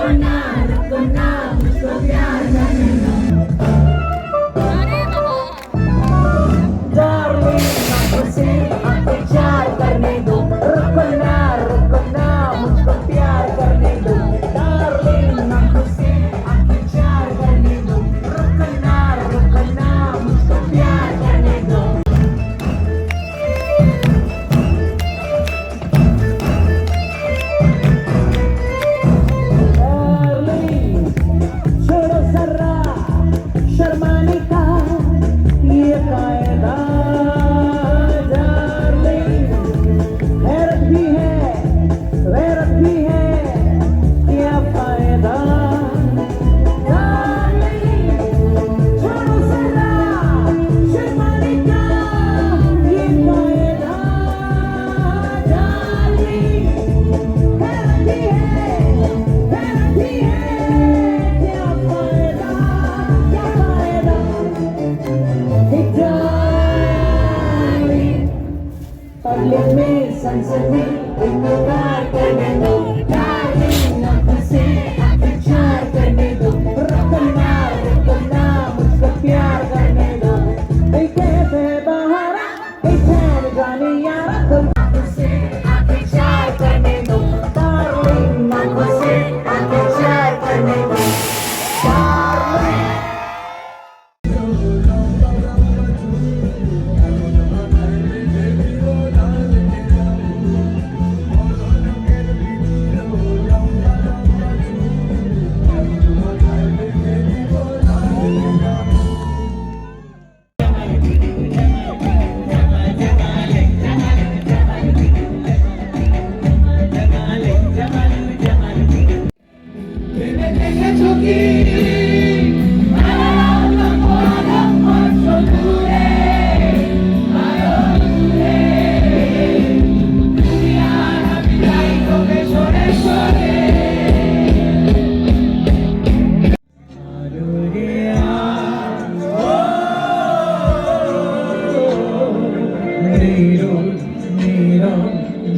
रुको ना मुझको प्यार करने दो डार्लिंग मुझसे प्यार करने दो रुको ना मुझको प्यार करने दो डार्लिंग मुझसे प्यार करने दो रुको ना मुझको प्यार करने दो छोड़ो जरा शर्माने का ये कायदा डार्लिंग हैरत भी है गैरत भी है क्या फायदा डार्लिंग छोड़ो जरा शर्माने का ये कायदा डार्लिंग हैरत भी है गैरत भी है क्या फायदा Hey darling, पब्लिक में सनसनी इनकार करने दो डार्लिंग मुझसे प्यार करने दो रुको ना मुझको प्यार करने दो कैसे बहारा ठहर जाने यारा मुझसे प्यार करने दो डार्लिंग मुझसे प्यार करने दो डार्लिंग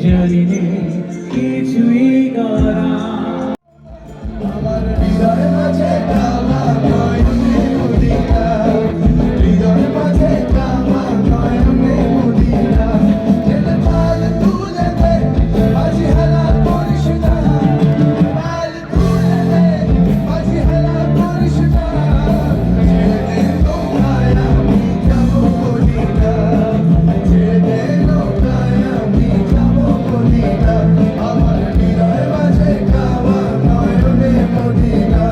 জানি কিছুই করা আমার হৃদয় মাঝে কামা নয়নে মদিনা হৃদয় মাঝে কামা নয়নে মদিনা জেলে পাল তুলে দে মাঝি হেলা করিস না পাল তুলে দে মাঝি হেলা করিস না জেলে নৌকায় আমি যাবো মদিনা জেলে নৌকায় আমি যাবো মদিনা আমার হৃদয় মাঝে কামা নয়নে মদিনা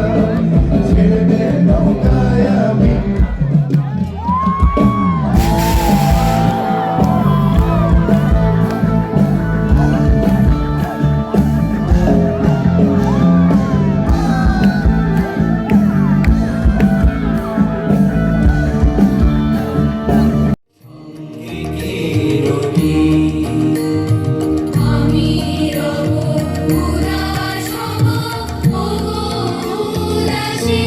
জেলে নৌকায় আমি আমি রব উদাস উদাসী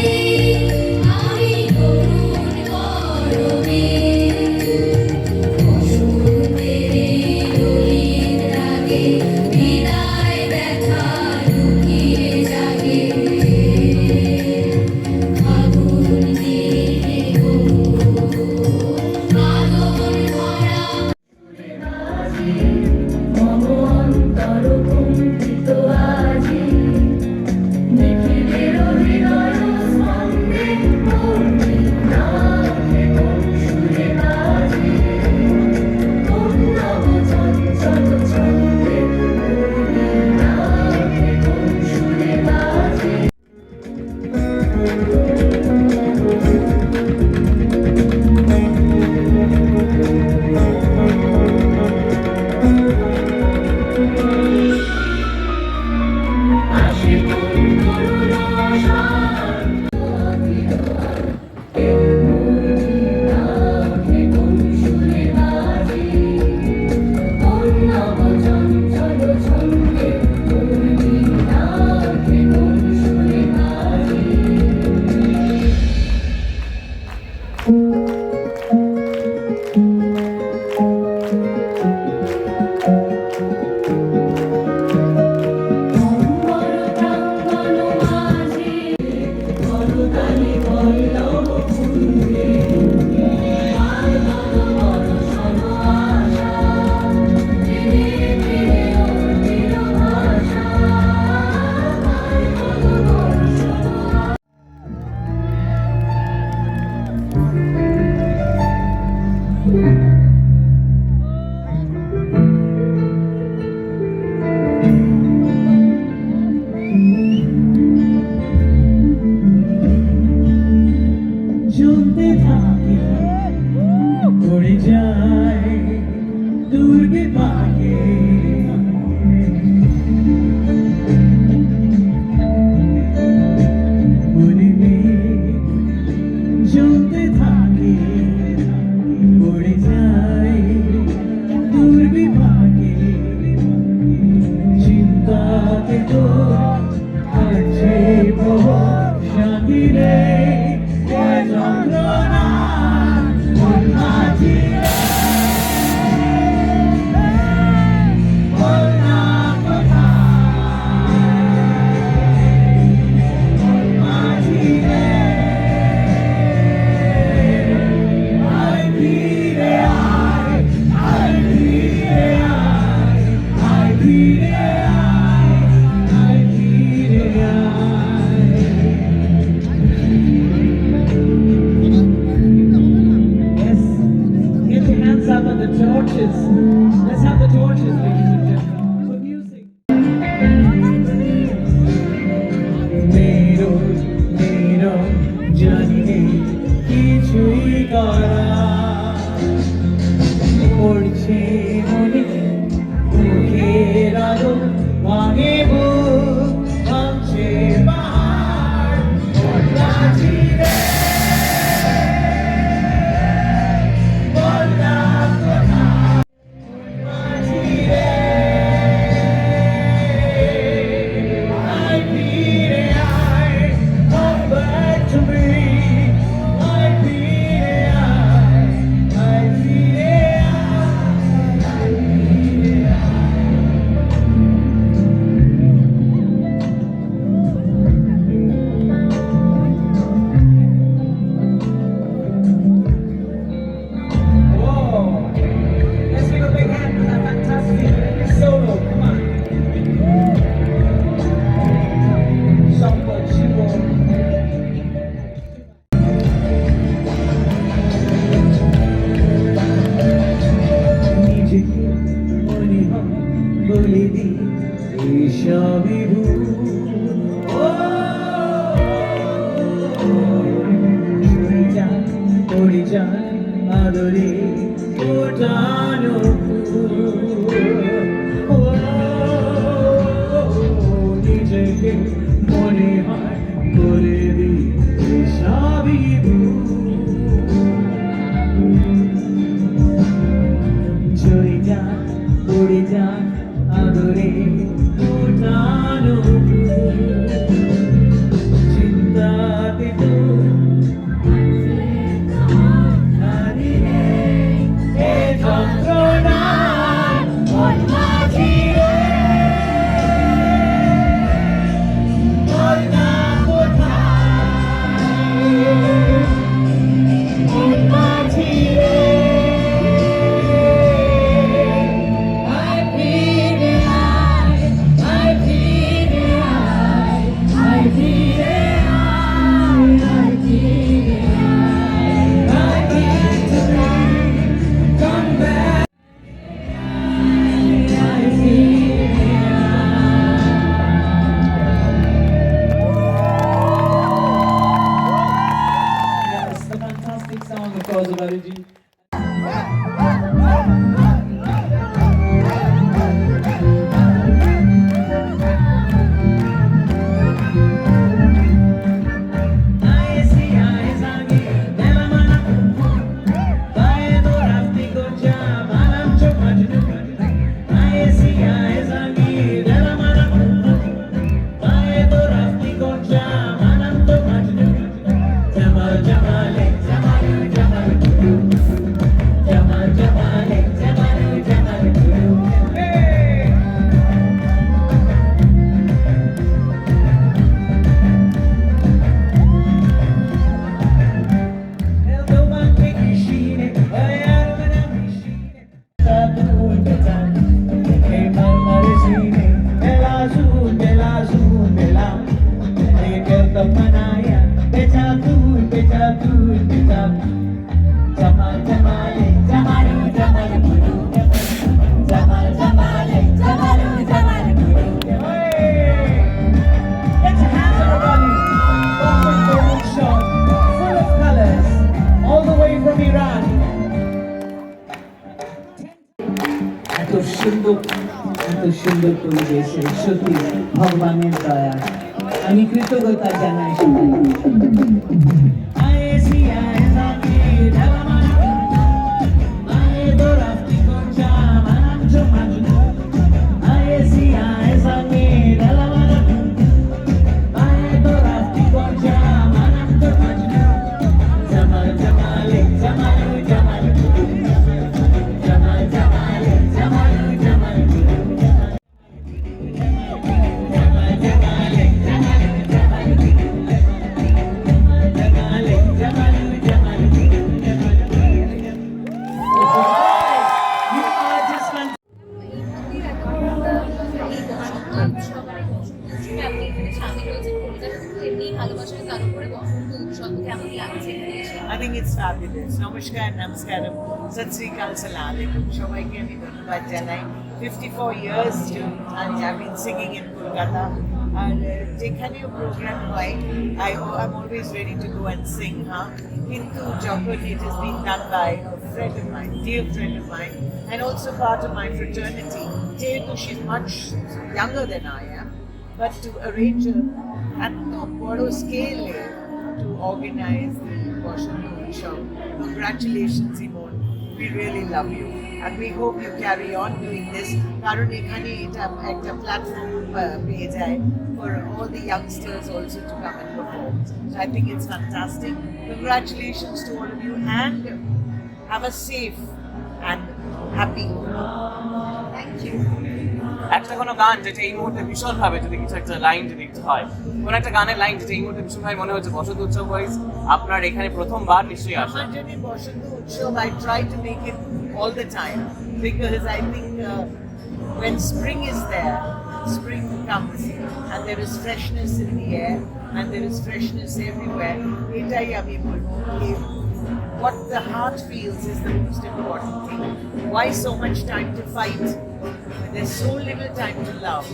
আমি করুণ গরমে অসুরের দলিত রাগে হৃদয় ব্যথা লুকিয়ে জাগে আগুন দিয়ে আদর ভরা বিপাকে মনে চলতে থাকে পড়ে যায় দূর বিপাকে চিন্তাতে তো আছে শান্তি রে যন্ত্রণা মন মাঝি Torches. Let's have the torches, ladies and gentlemen. For music. Mero, jani ne kichui kara. Porche mone, mukher alo, bhange buk, bhamche bahar, bolna chire. বলে দি সবই ভুল চলে যান পড়ে যান আদরে ফোটানো নিজেকে মনে হয় বলে দি সবই ভুল চলে যান পড়ে যান আদরে ফোটানো চিন্তাতে তো হারিয়ে এ যন্ত্রণা মন মাঝি রে বল না কোথায় মন মাঝি রে এত সুন্দর পরিবেশে সত্যি ভগবানের দয়া আমি কৃতজ্ঞতা জানাই I think it's fabulous. Namaskar, namaskaram, Sat Sri Akal, Salam Alaikum. সবাইকে আমি ধন্যবাদ জানাই 54 years and I've been singing in Kolkata আর যেখানেও প্রোগ্রাম হয় I'm always ready to go and sing কিন্তু যখন it has been done by a friend of mine, dear friend of mine and also part of my fraternity যেহেতু she's much younger than I am but to arrange at the বড় scale to organize the Boshondo Utsav. Congratulations, Imon. We really love you. And we hope you carry on doing this. কারণ এখানে এটা একটা platform পেয়ে যায় for all the youngsters also to come and perform. So I think it's fantastic. Congratulations to all of you and have a safe and happy. Thank you. একটা কোনো গান যেটা এই মুহূর্তে ভীষণ ভাবে যদি কিছু একটা লাইন যদি কিছু হয় কোন একটা গানের লাইন যেটা এই মুহূর্তে ভীষণ ভাবে মনে হচ্ছে বসন্ত উৎসব ওয়াইজ আপনার এখানে প্রথমবার নিশ্চয়ই আসা আমার জন্য বসন্ত উৎসব I try to make it all the time because I think when spring is there, spring comes and there is freshness in the air and there is freshness everywhere. এটাই আমি বলবো what the heart feels is the most important thing. Why so much time to fight? There's so little time to love.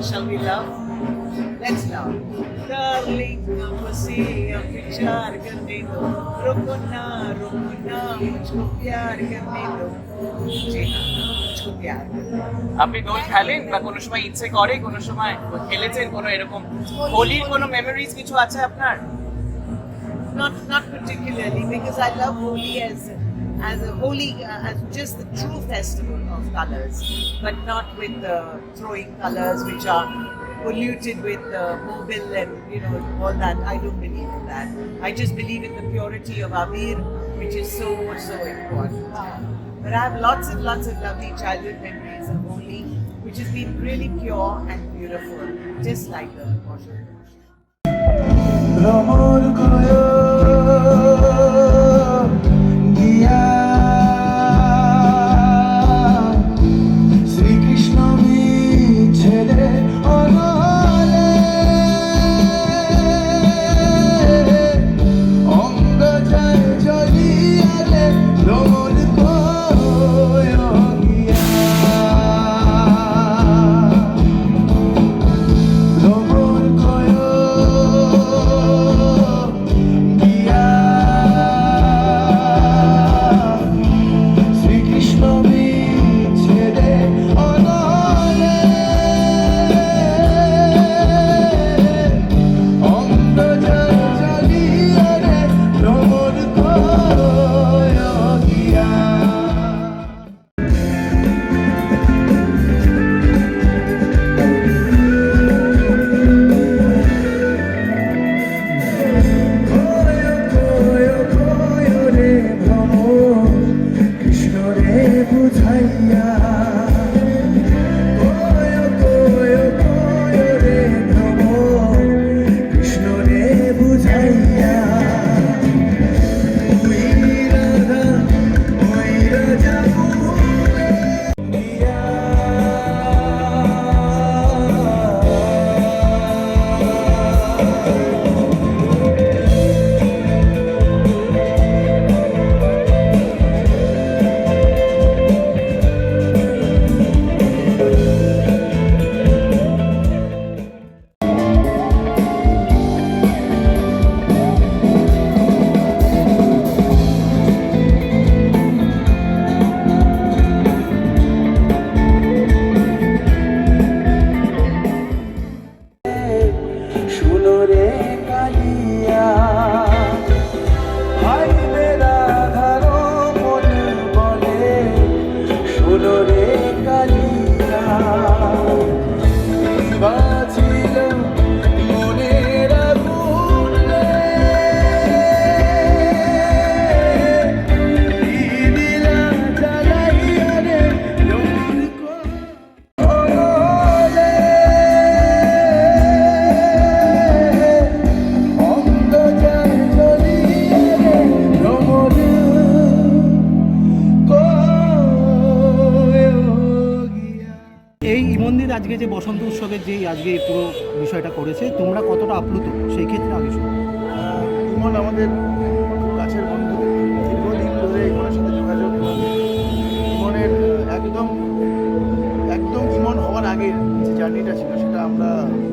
Shall we love? Let's love. Darling, मुझसे अब प्यार करने दो. रुको ना, मुझको प्यार करने दो. जी हाँ, मुझको प्यार करने दो. আপনি দোল খেলেন বা কোনো সময় ইচ্ছে করে কোনো সময় খেলেছেন কোনো এরকম হোলির কোনো মেমোরিজ কিছু আছে আপনার? Not particularly because I love Holi as a holy as just the true festival of colors, but not with throwing colors which are polluted with mobil and all that. I don't believe in that. I just believe in the purity of Abir, which is so important. But I have lots and lots of lovely childhood memories of Holi, which has been really pure and beautiful, just like the Boshondo. ভ্রমর কয় গিয়া শ্রীকৃষ্ণ ছেড়ে অনলে অঙ্গ যায় জ্বলিয়ালে ভ্রমর কয় গিয়া ভ্রমর কয় আজকে যে বসন্ত উৎসবের যেই আজকে এই পুরো বিষয়টা করেছে, তোমরা কতটা আপ্লুত সেই ক্ষেত্রে আগে শুনো। ইমন আমাদের খুব কাছের বন্ধু, দীর্ঘদিন ধরে ইমনের সাথে যোগাযোগ। ইমনের একদম ইমন হওয়ার আগের যে জার্নিটা ছিল সেটা আমরা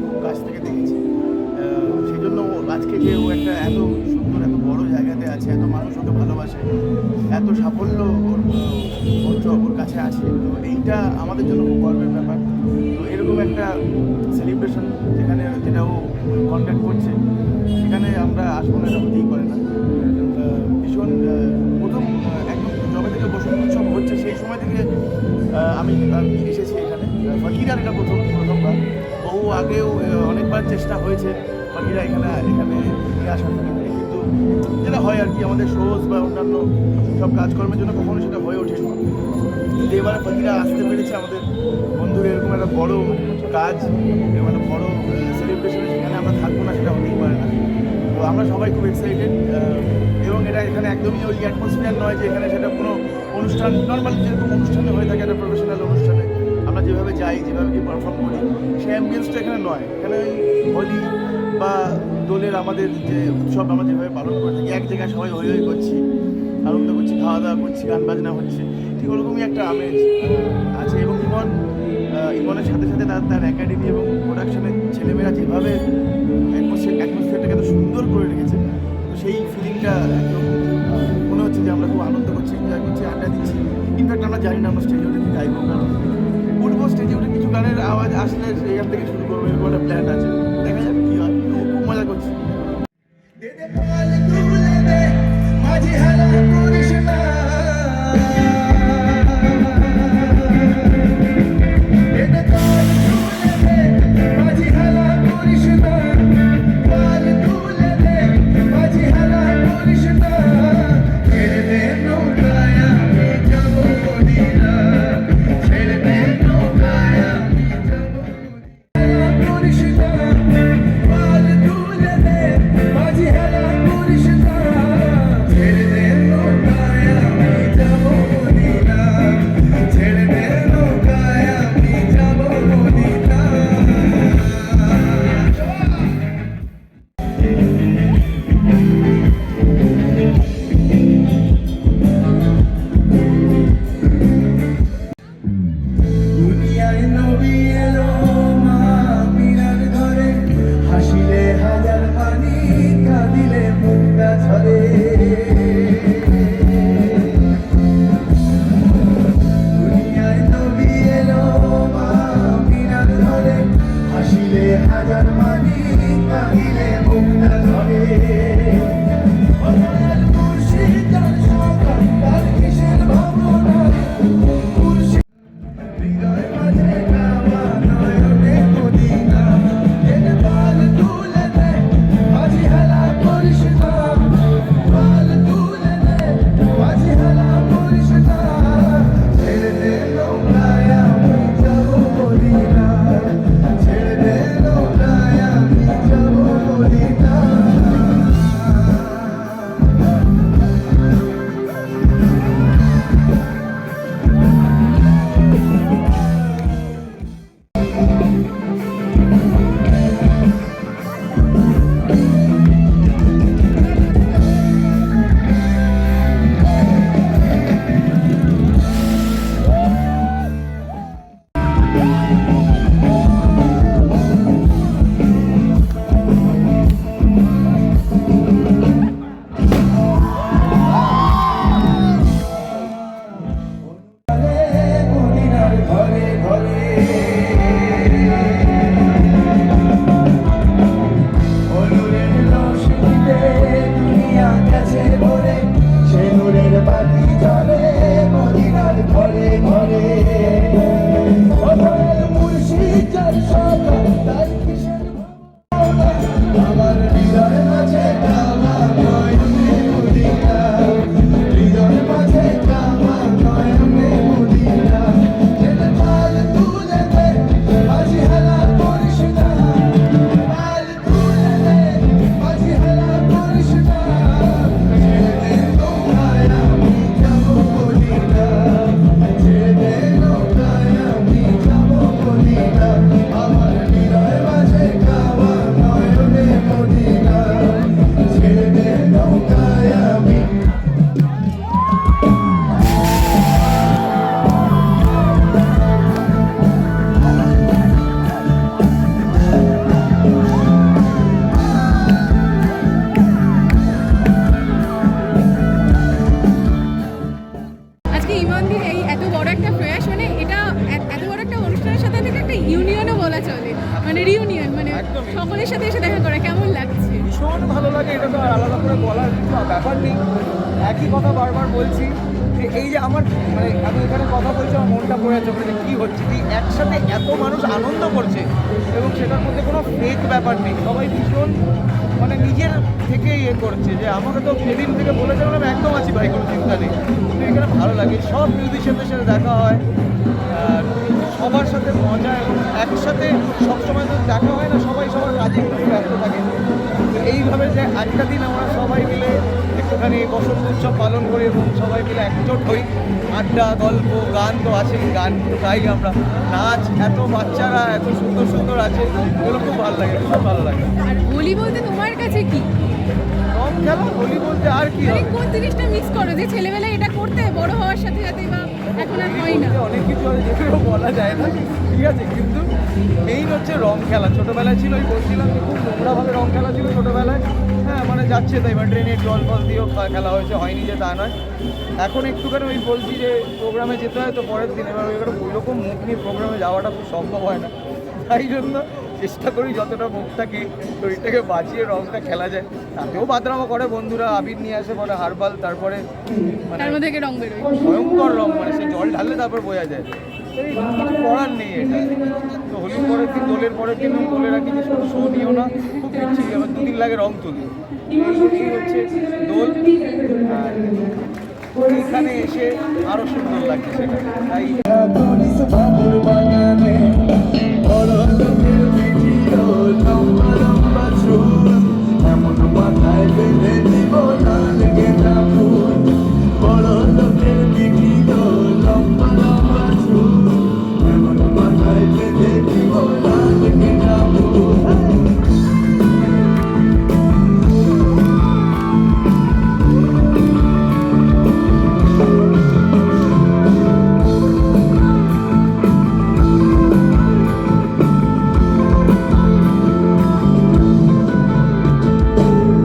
খুব কাছ থেকে দেখেছি। সেই জন্য আজকে যে ও একটা এত সুন্দর এত বড় জায়গাতে আছে, এত মানুষ ওকে ভালোবাসে, এত সাফল্য ওর কাছে আছে, তো এইটা আমাদের জন্য খুব গর্বের ব্যাপার। তো এরকম একটা সেলিব্রেশন যেটা ও কন্ডাক্ট করছে, সেখানে আমরা আসবো না, এটা হতেই পারে না। ভীষণ প্রথম একদম যবে থেকে বসন্ত উৎসব হচ্ছে সেই সময় থেকে আমি এসেছি এখানে। ফকিরার এটা প্রথমবার। বহু আগেও অনেকবার চেষ্টা হয়েছে ফকিরা এখানে নিয়ে আসার জন্য, কিন্তু যেটা হয় আর কি, আমাদের শোজ বা অন্যান্য সব কাজকর্মের জন্য কখনো সেটা হয়ে ওঠেনি। কিন্তু এবারে ফকিরা আসতে পেরেছে আমাদের বন্ধুর এরকম একটা বড় কাজ, এরকম একটা বড় সেলিব্রেশনে, সেখানে আমরা থাকবো না সেটা হতেই পারে না। তো আমরা সবাই খুব এক্সাইটেড, এবং এটা এখানে একদমই ওই অ্যাটমসফিয়ার নয় যে এখানে সেটা কোনো অনুষ্ঠান, নর্মাল যেরকম অনুষ্ঠানে হয়ে থাকে একটা প্রফেশনাল অনুষ্ঠানে আমরা যেভাবে যাই, যেভাবে কি পারফর্ম করি, সেই অ্যাম্বিয়েন্সটা এখানে নয়। এখানে ওই হোলি বা দোলের আমাদের যে উৎসব আমরা যেভাবে পালন করে থাকি, এক জায়গায় সবাই হই হই করছি, আনন্দ করছি, খাওয়া দাওয়া করছি, গান বাজনা হচ্ছে, ঠিক ওরকমই একটা আমেজ আছে। এবং ইমনের সাথে সাথে তার একাডেমি এবং প্রোডাকশনের ছেলেমেয়েরা যেভাবে অ্যাটমসফিয়ারটাকে এত সুন্দর করে রেখেছে, তো সেই ফিলিংটা একদম মনে হচ্ছে যে আমরা খুব আনন্দ করছি, এনজয় করছি, আড্ডা দিচ্ছি। ইনফ্যাক্ট আমরা জানি না আমরা স্টেজে উঠে কি গাইবো, কারণ উঠবো স্টেজে উঠে কিছু গানের আওয়াজ আসলে সেখান থেকে শুরু করবো, এরকম একটা প্ল্যান আছে, দেখা যাবে কী হয়। খুব মজা করছি। মাঝি হেলা করিস না, মাঝি হেলা করিস না, পাল তুলে দে, মাঝি হেলা করিস না, ছেড়ে দে নৌকায় আমি যাবো দিনা, ছেড়ে দে নৌকায় আমি যাবো হেলা করিস না, পাল তুলে দে, মাঝি হেলা করিস না, ছেড়ে দে নৌকায় একদমই সকলের সাথে এসে দেখা করে কেমন লাগছে? ভীষণ ভালো লাগে, এটা তো আর আলাদা করে বলার কিছু ব্যাপার নেই। একই কথা বারবার বলছি যে এই যে আমার মানে আমি এখানে কথা বলছি আমার মনটা পড়ে যাচ্ছে যে কী হচ্ছে, যে একসাথে এত মানুষ আনন্দ করছে এবং সেটার মধ্যে কোনো ফেক ব্যাপার নেই, সবাই ভীষণ মানে নিজের থেকে ইয়ে করছে। যে আমাকে তো সেদিন থেকে বলেছে আমি একদম আছি ভাই, কোনো চিন্তা নেই। তো এখানে ভালো লাগে, সব মিউজিশিয়ানদের সাথে দেখা হয়, আর সবার সাথে মজা এবং একসাথে সবসময় তো দেখা হয় না, সবাই সবার কাজে একটু ব্যস্ত থাকে। তো এইভাবে যে একটা দিন আমরা সবাই মিলে একটুখানি বসন্ত উৎসব পালন করি এবং সবাই মিলে একজোট হই, আড্ডা গল্প গান তো আছে, গান তো গাই আমরা, নাচ, এত বাচ্চারা এত সুন্দর সুন্দর আছে, এগুলো খুব ভালো লাগে, খুব ভালো লাগে। আর হোলি বলতে তোমার কাছে কি? রং খেলা, হোলি বলতে আর কি মানে হবে? কোন জিনিসটা মিস করো যে ছেলেবেলায় এটা করতে, বড় হওয়ার সাথে সাথে বা এখন আর হয় না? অনেক কিছু আছে যেগুলো বলা যায় না, ঠিক আছে, কিন্তু মেইন হচ্ছে রং খেলা। ছোটোবেলায় ছিল, ওই বলছিলাম যে খুব নোংরাভাবে রং খেলা ছিল ছোটোবেলায়, হ্যাঁ মানে যাচ্ছে তাই, এবার ড্রেনের জল ফল দিয়েও খেলা হয়েছে, হয়নি যে তা নয়। এখন একটুখানি ওই বলছি যে প্রোগ্রামে যেতে হয় তো পরের দিন, এবার ওই রকম মুখ নিয়ে প্রোগ্রামে যাওয়াটা খুব সম্ভব হয় না, তাই জন্য চেষ্টা করি যতটা মুখটাকে শরীরটাকে বাঁচিয়ে রংটা খেলা যায়। তাতেও বাদরামো করে বন্ধুরা, আবির নিয়ে আসে, বলে হারবাল, তারপরে মানে তার মধ্যে থেকে রং বেরোয়। ভয়ঙ্কর রং, মানে সেই জল ঢাললে তারপর বোঝা যায়। এই কিছু করার নেই এটা। তো হোলির পরের দিন, দোলের পরের দিন বলে রাখি যে শো নিও না, খুব বিচ্ছিরি, আবার 2 দিন লাগে রং তুলি। এই হচ্ছে দোল, আর এখানে এসে আরও সুন্দর লাগছে সেটা, তাই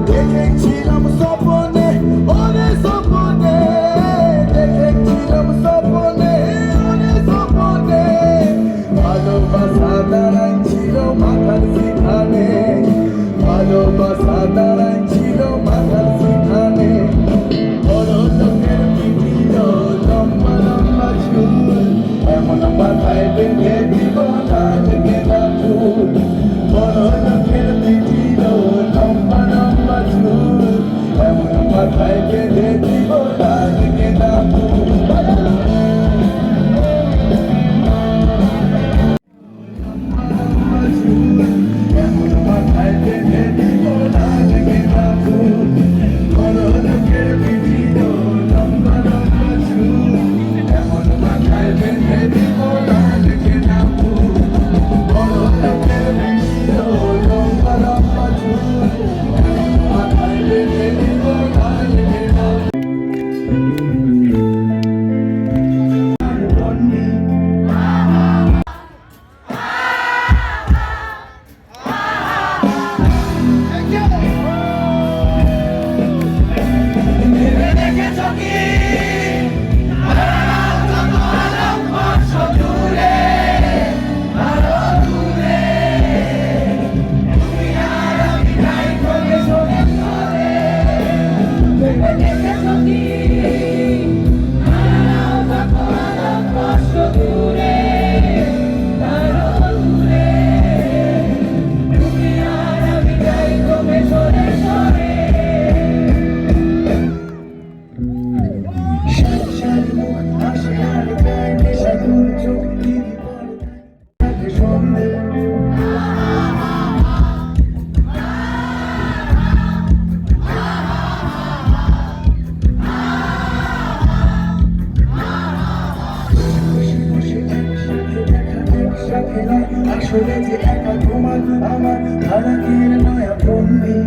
দেখেছিলাম স্বপনে, ওরে স্বপনে, দেখেছিলাম স্বপনে, ওরে স্বপনে, ভালোবাসা দাঁড়াই ছিল মাথার সেখানে, ভালোবাসা দাঁড়াই ছিল মাথার সেখানে, বড় লোকের পিঠিল লম্বা লম্বা চুল, এমন মাথায় বেঁধে দিব লাল গেঁদা ফুল, বড় লোকের পিঠিল লম্বা লম্বা চুল, এমন মাথায় বেঁধে দিব লাল গেঁদা ফুল। এমন মাথায় বেঁধে দিব লাল গেঁদা ফুল, বড় লোকের পিঠিল লম্বা লম্বা চুল, এমন মাথায় বেঁধে দিব লাল গেঁদা ফুল, বড় লোকের পিঠিল লম্বা লম্বা চুল, এমন মাথায় বেঁধে দিব লাল গেঁদা ফুল। আসলে যে একা তোমার আমার ভাড়াটির নয়া বন্দি,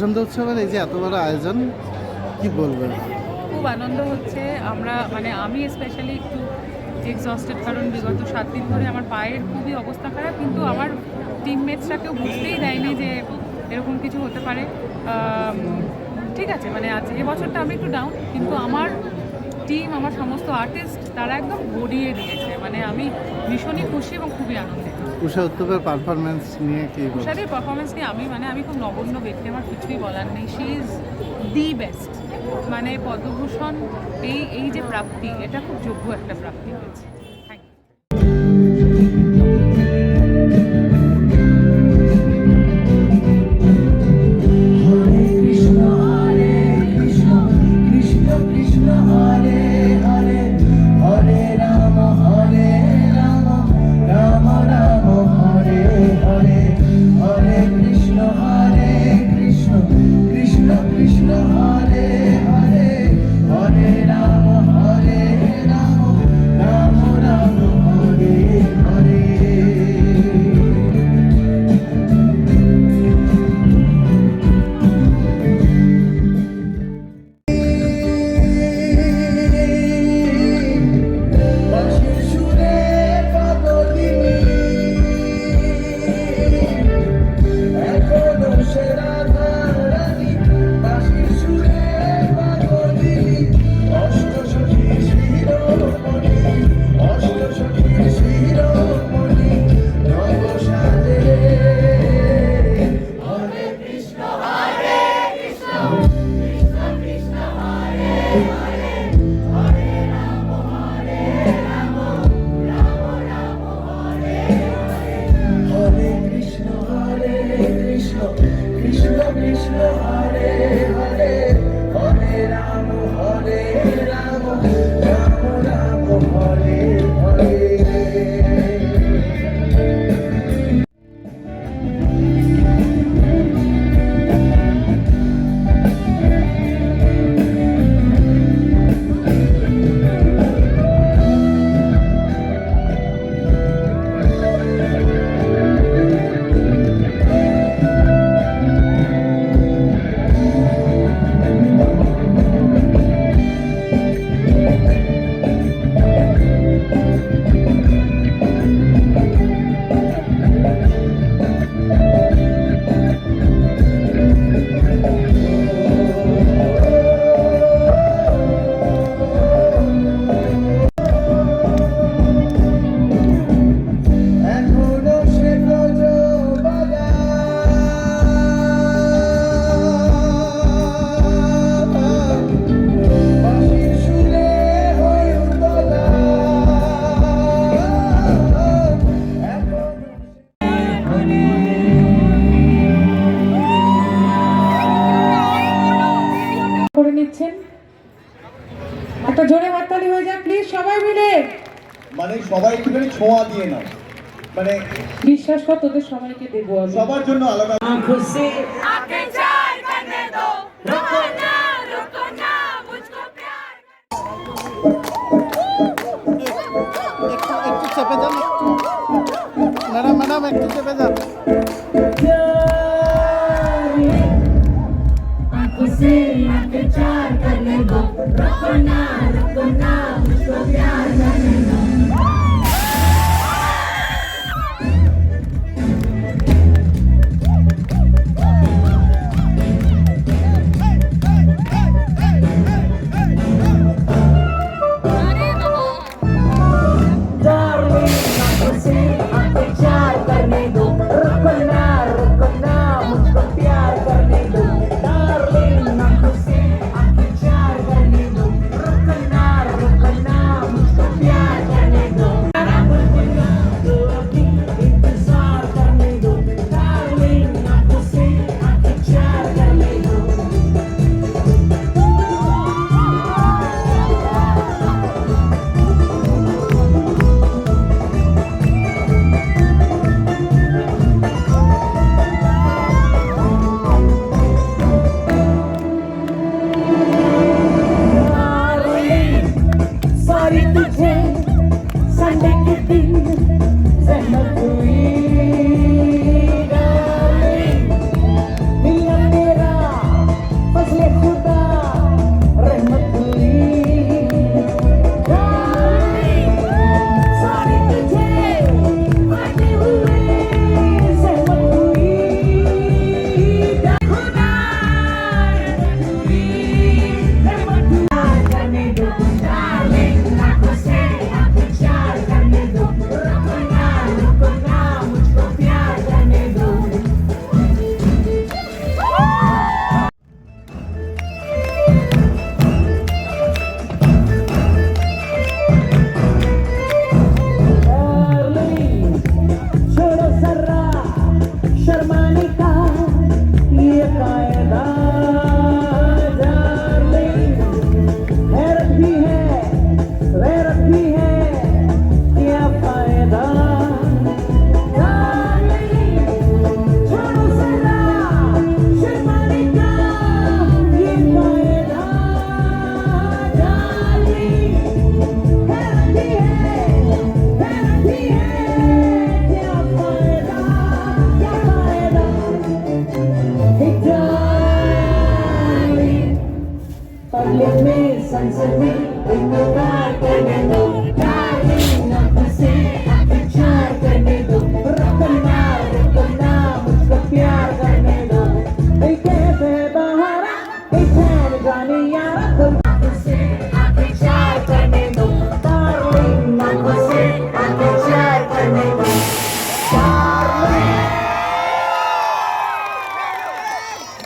বসন্ত উৎসবের এই যে এত বড় আয়োজন, কি বলবেন? খুব আনন্দ হচ্ছে। আমরা মানে আমি স্পেশালি একটু এক্সস্টেড, কারণ বিগত 7 দিন ধরে আমার পায়ের খুবই অবস্থা খারাপ, কিন্তু আমার টিমমেটসরা কেউ বুঝতেই দেয়নি যে এরকম কিছু হতে পারে। ঠিক আছে, মানে আজ এবছরটা আমি একটু ডাউন, কিন্তু আমার টিম, আমার সমস্ত আর্টিস্ট তারা একদম ভরিয়ে দিয়েছে। মানে আমি ভীষণই খুশি এবং খুবই আনন্দিত। উষা উত্তপের পারফরমেন্স নিয়ে কি বলবেন? উষাদের পারফরমেন্স নিয়ে আমি খুব নগণ্য ব্যক্তি, আমার কিছুই বলার নেই। She is the best. মানে পদ্মভূষণ এই যে প্রাপ্তি, এটা খুব যোগ্য একটা প্রাপ্তি হয়েছে। Thank you. Hare Krishna, Hare Krishna, Krishna Krishna, Hare Hare, Hare Rama, Hare Rama, Rama Rama, Hare Hare, Hare Krishna, Hare Krishna, Krishna Krishna, Hare Hare, Hare Rama, Hare Rama, Rama Rama, Hare Hare. বাঁশির সুরে পাগলিনী এখনো সে রাধারানী, বাঁশির সুরে পাগলিনী, অষ্টসখীর শিরোমণি, অষ্টসখীর শিরোমণি, নব সাজে। হরে কৃষ্ণ, হরে কৃষ্ণ, কৃষ্ণ কৃষ্ণ, হরে হরে, হরে রাম, হরে রাম, রাম রাম, হরে হরে, হরে কৃষ্ণ, হরে কৃষ্ণ, কৃষ্ণ কৃষ্ণ, হরে হরে, হরে রাম, হরে রাম, রাম রাম, হরে হরে। এখনো সে ব্রজ বাঁশির সুরে হই উতলা, করে নিচ্ছেন, একটা জোরে হাততালি হয়ে যাক প্লিজ সবাই মিলে। মানে সবাই একটুখানি ছোঁয়া দিয়ে নাও, মানে বিশ্বাস কর তোদের সবাইকে দেবো আমি। সবার জন্য আলাদা। आंखों से একটু চেপে যান, একটু ম্যাডাম একটু চেপে যান। आंखों से आंखें चार करने दो, रुको ना मुझको प्यार करने दो। आंखों से आंखें चार करने दो, रुको ना मुझको प्यार करने दो। डार्लिंग आंखों से आंखें चार करने दो, रुको ना मुझको प्यार करने दो। तो अभी इंतजार करने दो, डार्लिंग आंखों से आंखें चार करने दो।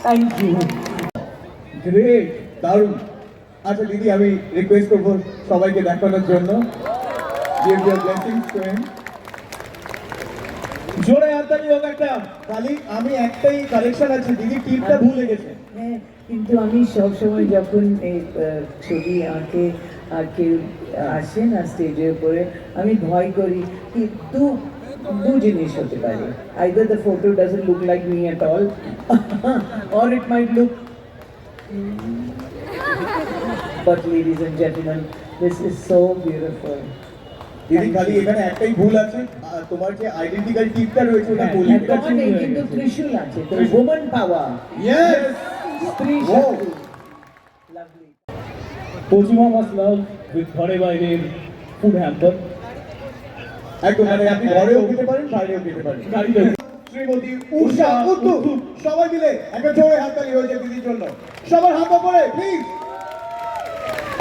Thank you. গ্রেট, দারুণ। আচ্ছা দিদি, আমি রিকোয়েস্ট করবো সবাইকে দেখানোর জন্য। Give your blessings to him. জোরে হাততালি হোক একটা। খালি আমি একটাই কালেকশন আছে, দিদি টিপটা ভুলে গেছে। হ্যাঁ, কিন্তু আমি সবসময় যখন এই ছবি আঁকে আর কেউ আসে না স্টেজের উপরে, আমি ভয় করি কি দু জিনিস হতে পারে, either the photo doesn't look like me at all or it might look but ladies and gentlemen, this is so beautiful. দিদি খালি এখানে একটাই ভুল আছে, তোমার যে আইডেন্টিক্যাল টিপটা রয়েছে ওটা বলি। তোমার নেই, কিন্তু ত্রিশূল আছে, তো woman power, ইয়েস, স্ত্রী Wow. Shakti. Lovely. Pojima was love with ঘরে বাইরের ফুড হ্যাম্পার। একদম, মানে আপনি ঘরেও খেতে পারেন, বাইরেও খেতে পারেন। শ্রীমতী উষা উত্তু, সবাই মিলে একটা জোরে হাততালি হয়েছে দিদির জন্য। সবার হাত উপরে প্লিজ।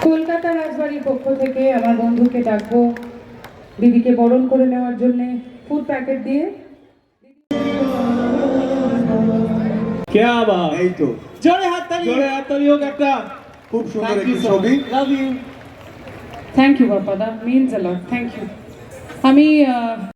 কলকাতা রাজবাড়ির পক্ষ থেকে আমার বন্ধুকে ডাকবো দিদিকে বরণ করে নেওয়ার জন্য ফুড প্যাকেট দিয়ে। क्या बात, এই তো জোরে হাততালি হোক একটা। খুব সুন্দর একটি ছবি। Love you. থ্যাংক ইউ বাপ্পাদা, means a lot, thank you. আমি